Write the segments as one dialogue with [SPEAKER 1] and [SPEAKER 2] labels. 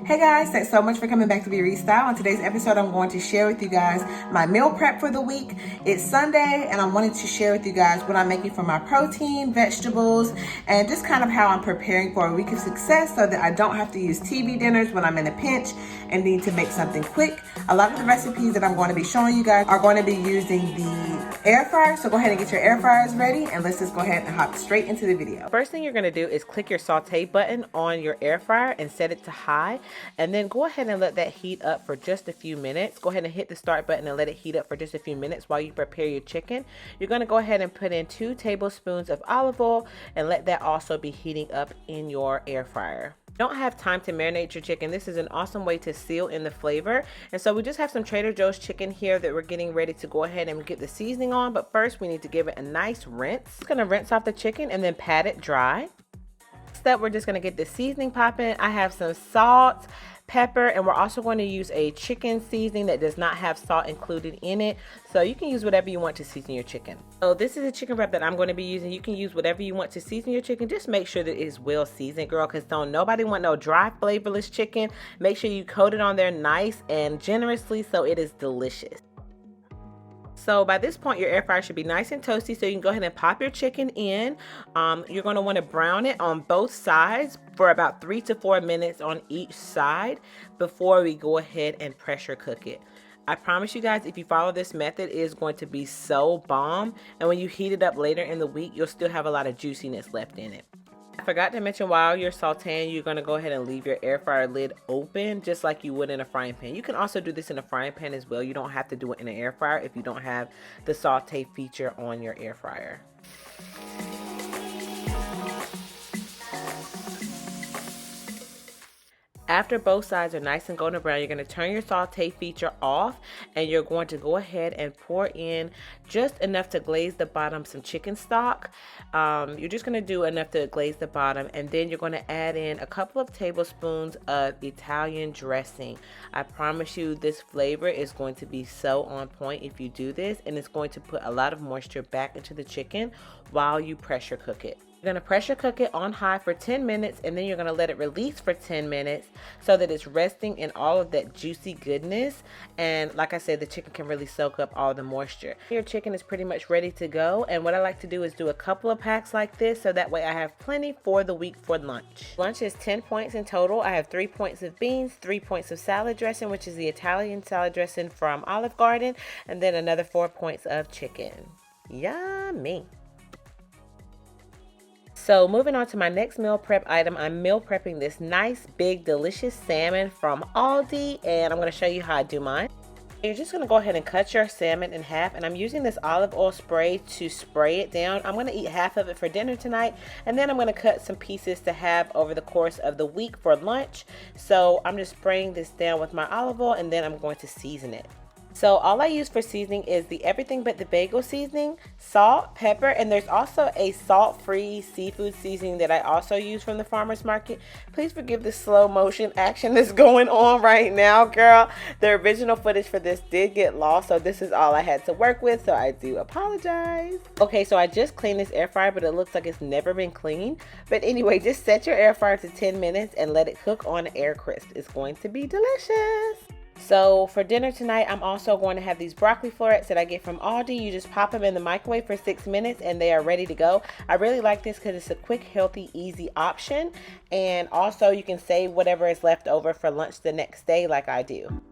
[SPEAKER 1] Hey guys, thanks so much for coming back to Breedstyle. On today's episode, I'm going to share with you guys my meal prep for the week. It's Sunday, and I wanted to share with you guys what I'm making for my protein, vegetables, and just kind of how I'm preparing for a week of success so that I don't have to use TV dinners when I'm in a pinch and need to make something quick. A lot of the recipes that I'm going to be showing you guys are going to be using the air fryer, so go ahead and get your air fryers ready, and let's just go ahead and hop straight into the video.
[SPEAKER 2] First thing you're going to do is click your saute button on your air fryer and set it to high, and then go ahead and let that heat up for just a few minutes. Go ahead and hit the start button and let it heat up for just a few minutes while you prepare your chicken. You're going to go ahead and put in 2 tablespoons of olive oil and let that also be heating up in your air fryer. Don't have time to marinate your chicken. This is an awesome way to seal in the flavor. And so we just have some Trader Joe's chicken here that we're getting ready to go ahead and get the seasoning on. But first we need to give it a nice rinse. Just gonna rinse off the chicken and then pat it dry. Next up, we're just gonna get the seasoning popping. I have some salt, pepper, and we're also going to use a chicken seasoning that does not have salt included in it, so you can use whatever you want to season your chicken. So this is a chicken wrap that I'm going to be using. You can use whatever you want to season your chicken. Just make sure that it is well seasoned, girl, because don't nobody want no dry, flavorless chicken. Make sure you coat it on there nice and generously so it is delicious. So by this point, your air fryer should be nice and toasty, so you can go ahead and pop your chicken in. You're going to want to brown it on both sides for about 3 to 4 minutes on each side before we go ahead and pressure cook it. I promise you guys, if you follow this method, it is going to be so bomb. And when you heat it up later in the week, you'll still have a lot of juiciness left in it. I forgot to mention, while you're sauteing, you're going to go ahead and leave your air fryer lid open just like you would in a frying pan. You can also do this in a frying pan as well. You don't have to do it in an air fryer if you don't have the saute feature on your air fryer. After both sides are nice and golden brown, you're going to turn your saute feature off, and you're going to go ahead and pour in just enough to glaze the bottom some chicken stock. You're just going to do enough to glaze the bottom, and then you're going to add in a couple of tablespoons of Italian dressing. I promise you this flavor is going to be so on point if you do this, and it's going to put a lot of moisture back into the chicken while you pressure cook it. You're going to pressure cook it on high for 10 minutes, and then you're going to let it release for 10 minutes so that it's resting in all of that juicy goodness. And like I said, the chicken can really soak up all the moisture. Your chicken is pretty much ready to go, and what I like to do is do a couple of packs like this so that way I have plenty for the week for lunch. Lunch is 10 points in total. I have 3 points of beans, 3 points of salad dressing, which is the Italian salad dressing from Olive Garden, and then another 4 points of chicken. Yummy. So moving on to my next meal prep item, I'm meal prepping this nice, big, delicious salmon from Aldi, and I'm going to show you how I do mine. You're just going to go ahead and cut your salmon in half, and I'm using this olive oil spray to spray it down. I'm going to eat half of it for dinner tonight, and then I'm going to cut some pieces to have over the course of the week for lunch. So I'm just spraying this down with my olive oil, and then I'm going to season it. So all I use for seasoning is the everything but the bagel seasoning, salt, pepper, and there's also a salt-free seafood seasoning that I also use from the farmer's market. Please forgive the slow motion action that's going on right now, girl. The original footage for this did get lost, so this is all I had to work with, so I do apologize. Okay, so I just cleaned this air fryer, but it looks like it's never been cleaned. But anyway, just set your air fryer to 10 minutes and let it cook on air crisp. It's going to be delicious. So for dinner tonight, I'm also going to have these broccoli florets that I get from Aldi. You just pop them in the microwave for 6 minutes and they are ready to go. I really like this because it's a quick, healthy, easy option. And also you can save whatever is left over for lunch the next day like I do.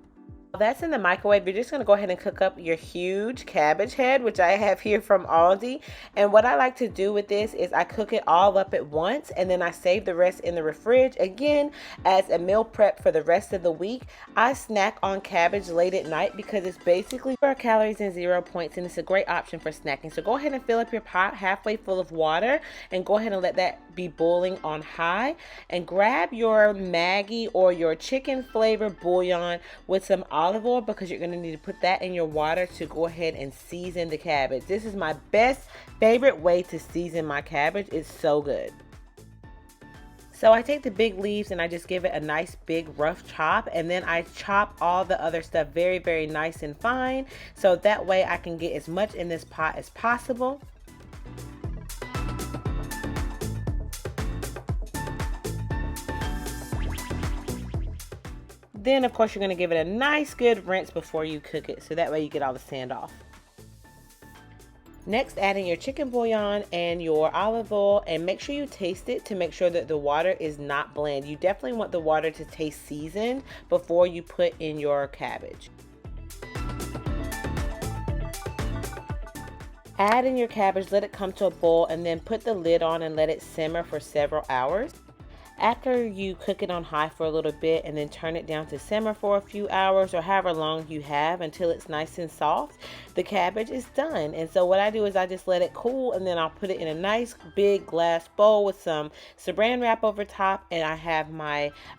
[SPEAKER 2] That's in the microwave. You're just going to go ahead and cook up your huge cabbage head, which I have here from Aldi. And what I like to do with this is I cook it all up at once, and then I save the rest in the fridge. Again, as a meal prep for the rest of the week, I snack on cabbage late at night because it's basically 0 calories and 0 points, and it's a great option for snacking. So go ahead and fill up your pot halfway full of water and go ahead and let that be boiling on high. And grab your Maggi or your chicken flavor bouillon with some olive oil, because you're going to need to put that in your water to go ahead and season the cabbage. This is my favorite way to season my cabbage. It's so good. So I take the big leaves and I just give it a nice big rough chop, and then I chop all the other stuff very, very nice and fine, so that way I can get as much in this pot as possible. Then of course you're going to give it a nice good rinse before you cook it, so that way you get all the sand off. Next, add in your chicken bouillon and your olive oil, and make sure you taste it to make sure that the water is not bland. You definitely want the water to taste seasoned before you put in your cabbage. Add in your cabbage, let it come to a boil, and then put the lid on and let it simmer for several hours. After you cook it on high for a little bit and then turn it down to simmer for a few hours or however long you have until it's nice and soft, the cabbage is done. And so what I do is I just let it cool, and then I'll put it in a nice big glass bowl with some saran wrap over top, and I have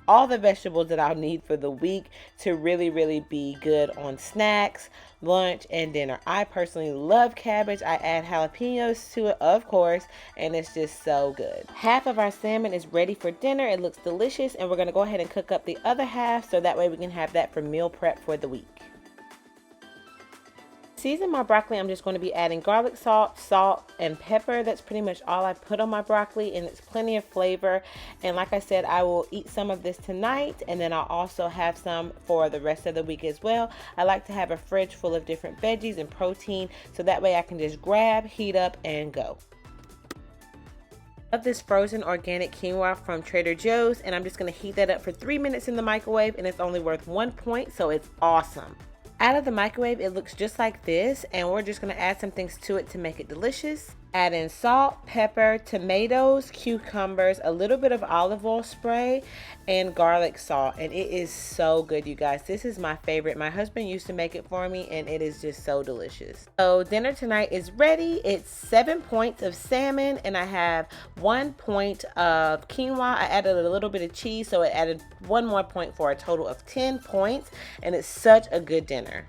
[SPEAKER 2] all the vegetables that I'll need for the week to really be good on snacks, lunch, and dinner. I personally love cabbage. I add jalapenos to it, of course, and it's just so good. Half of our salmon is ready for dinner. It looks delicious, and we're going to go ahead and cook up the other half so that way we can have that for meal prep for the week. Season my broccoli, I'm just going to be adding garlic salt, and pepper. That's pretty much all I put on my broccoli, and it's plenty of flavor. And like I said, I will eat some of this tonight, and then I'll also have some for the rest of the week as well. I like to have a fridge full of different veggies and protein, so that way I can just grab, heat up, and go. Of this frozen organic quinoa from Trader Joe's, and I'm just going to heat that up for 3 minutes in the microwave, and it's only worth 1 point, so it's awesome. Out of the microwave, it looks just like this, and we're just going to add some things to it to make it delicious. Add in salt, pepper, tomatoes, cucumbers, a little bit of olive oil spray, and garlic salt, and it is so good, you guys. This is my favorite. My husband used to make it for me, and it is just so delicious. So dinner tonight is ready. It's 7 points of salmon, and I have 1 point of quinoa. I added a little bit of cheese, so it added 1 more point for a total of 10 points, and it's such a good dinner.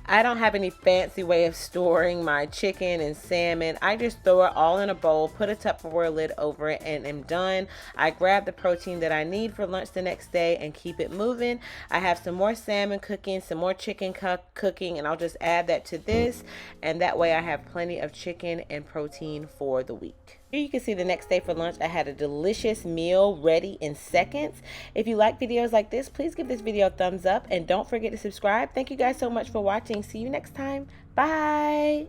[SPEAKER 2] I don't have any fancy way of storing my chicken and salmon. I just throw it all in a bowl, put a Tupperware lid over it, and am done. I grab the protein that I need for lunch the next day and keep it moving. I have some more salmon cooking, some more chicken cooking, and I'll just add that to this, and that way I have plenty of chicken and protein for the week. Here you can see the next day for lunch, I had a delicious meal ready in seconds. If you like videos like this, please give this video a thumbs up, and don't forget to subscribe. Thank you guys so much for watching. See you next time. Bye.